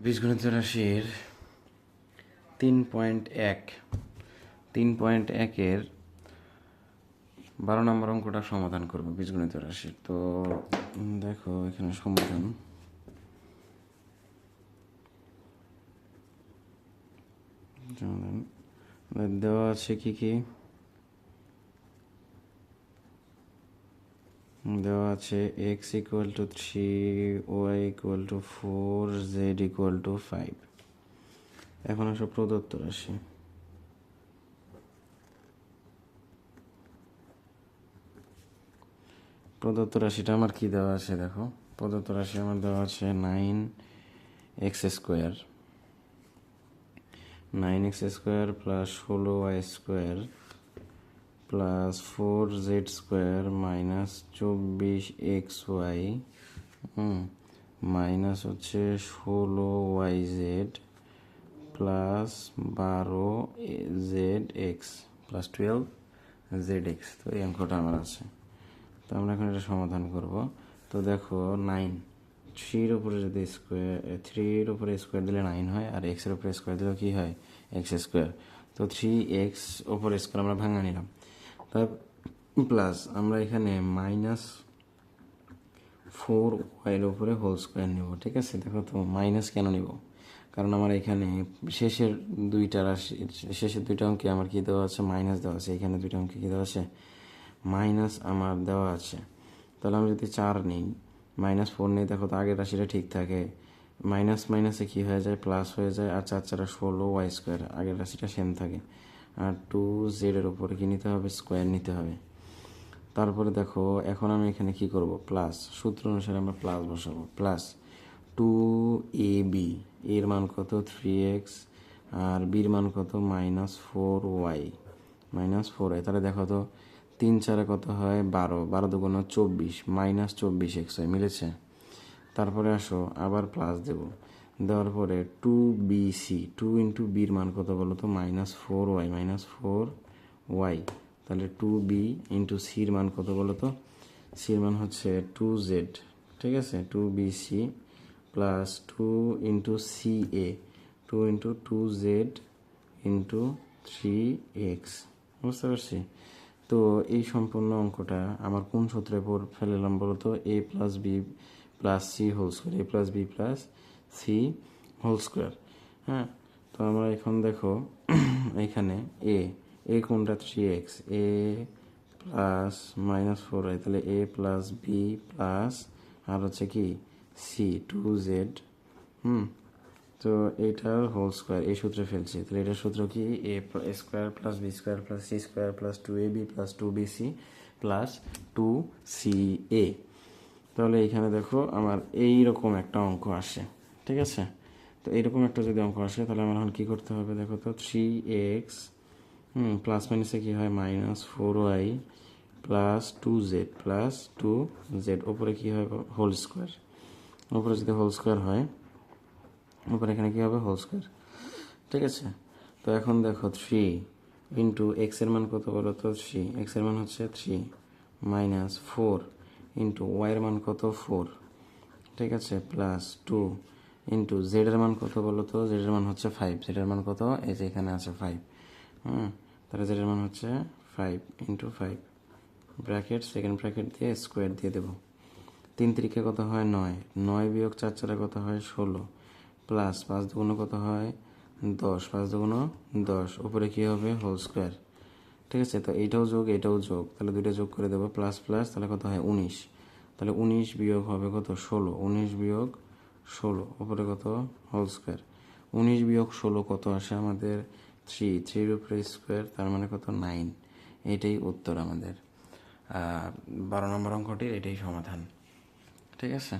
বীজগণিত রাশির 3.1 3.1-এর 12 নম্বর অঙ্কটা সমাধান করব বীজগণিত রাশির। তো দেখো এখানে সমাধান দেওয়া আছে কি দেওয়া আছে x = 3, y = 4, z = 5। এখন আসো প্রদত্ত রাশি। প্রদত্ত রাশিটা আমার কি দেওয়া আছে দেখো। প্রদত্ত রাশি আমার দেওয়া আছে 9x² plus 16y² plus 4z² minus 24xy minus হচ্ছে 16yz plus 12zx plus 12zx। তো এই অঙ্কটা আমার আছে। তো আমরা এখন এটা সমাধান করব। তো দেখো 9 3-র উপরে যদি স্কোয়ার 3-এর উপরে স্কোয়ার দিলে 9 হয়, আর x-এর উপরে স্কোয়ার দিলেও কি হয় x²। তো 3x উপরে স্কোয়ার আমরা ভাঙা নিলাম, তার প্লাস আমরা এখানে মাইনাস 4y-এর উপরে হোল স্কোয়ার নেব। ঠিক আছে, দেখো তো মাইনাস কেন নেব, কারণ আমার এখানে শেষের দুইটা অঙ্কে আমার কি দেওয়া আছে, মাইনাস দেওয়া আছে। এখানে দুইটা অঙ্কে কি দেওয়া আছে, মাইনাস আমার দেওয়া আছে। তাহলে আমি যদি 4 নিই, -4 নেই, দেখো তো আগের রাশিটা ঠিক থাকে, মাইনাস মাইনাসে কী হয়ে যায়, প্লাস হয়ে যায়, আর 4 4 16y², আগের রাশিটা সেম থাকে। আর 2z-এর উপরে কি নিতে হবে, স্কোয়ার নিতে হবে। তারপরে দেখো এখন আমি এখানে কি করব, প্লাস সূত্র অনুসারে আমরা প্লাস বসাবো। প্লাস 2ab, এর মান কত 3x, আর বির মান কত -4y। তাহলে দেখো তো 3 4 কত হয় 12, 12 দুগুণ 24, -24x হয়, মিলেছে। তারপরে আসো আবার প্লাস দেব, দেওয়ার পরে 2bc, 2 ইন্টু বির মান কত বলো তো -4y। তাহলে 2b ইন্টু সির মান কত বলো তো, সির মান হচ্ছে 2z। ঠিক আছে, 2bc plus 2 into ca, 2 into 2z into 3x। বুঝতে পারছি। তো এই সম্পূর্ণ অঙ্কটা আমার কোন সূত্রে ফেললাম বলো তো, a plus B plus C whole square, a plus B plus C whole square. হ্যাঁ, তো আমরা এখন দেখো এখানে এ কোনটা 3x, a প্লাস -4y, তাহলে a প্লাস বি প্লাস আর হচ্ছে কি সি 2z। তো এইটার হোল স্কোয়ার এই সূত্রে ফেলছি। তাহলে এটার সূত্র কি, a² plus b² plus c² plus 2ab plus 2bc plus 2ca। তাহলে এইখানে দেখো আমার এইরকম একটা অঙ্ক আসে। ঠিক আছে, তো এইরকম একটা যদি অঙ্ক আসে, তাহলে আমার এখন কী করতে হবে দেখো তো, 3x প্লাস মাইনাসে কী হয় -4y plus 2z plus 2z, ওপরে কী হয় হোল স্কোয়ার। ওপরে যদি হোল স্কোয়ার হয়, উপরে এখানে কী হবে হোল স্কোয়ার। ঠিক আছে, তো এখন দেখো 3 ইন্টু এক্সের মান কত বলো তো 3, এক্সের মান হচ্ছে 3 মাইনাস 4 ইন্টু ওয়াইয়ের মান কত 4। ঠিক আছে, প্লাস 2 ইন্টু জেডের মান কত বলো তো, জেডের মান হচ্ছে 5, জেডের মান কত, এই যে এখানে আছে 5। তাহলে জেডের মান হচ্ছে 5 ইন্টু 5 ব্র্যাকেট, সেকেন্ড ব্র্যাকেট দিয়ে স্কোয়ার দিয়ে দেবো। 3 3 কত হয় 9, 9 বিয়োগ 4 4 কত হয় 16, প্লাস 5 দুগুণ কত হয় 10, 5 দুগুণ 10, উপরে কী হবে হোল স্কোয়ার। ঠিক আছে, তো এইটাও যোগ এটাও যোগ, তাহলে দুইটা যোগ করে দেবো, প্লাস প্লাস, তাহলে কত হয় 19। তাহলে 19 বিয়োগ হবে কত 16, 19 বিয়োগ 16, উপরে কত হোল স্কোয়ার। 19 বিয়োগ 16 কত আসে আমাদের 3, 3-র উপরে স্কোয়ার, তার মানে কত 9। এইটাই উত্তর আমাদের 12 নম্বর অঙ্কটির, এটাই সমাধান। ঠিক আছে।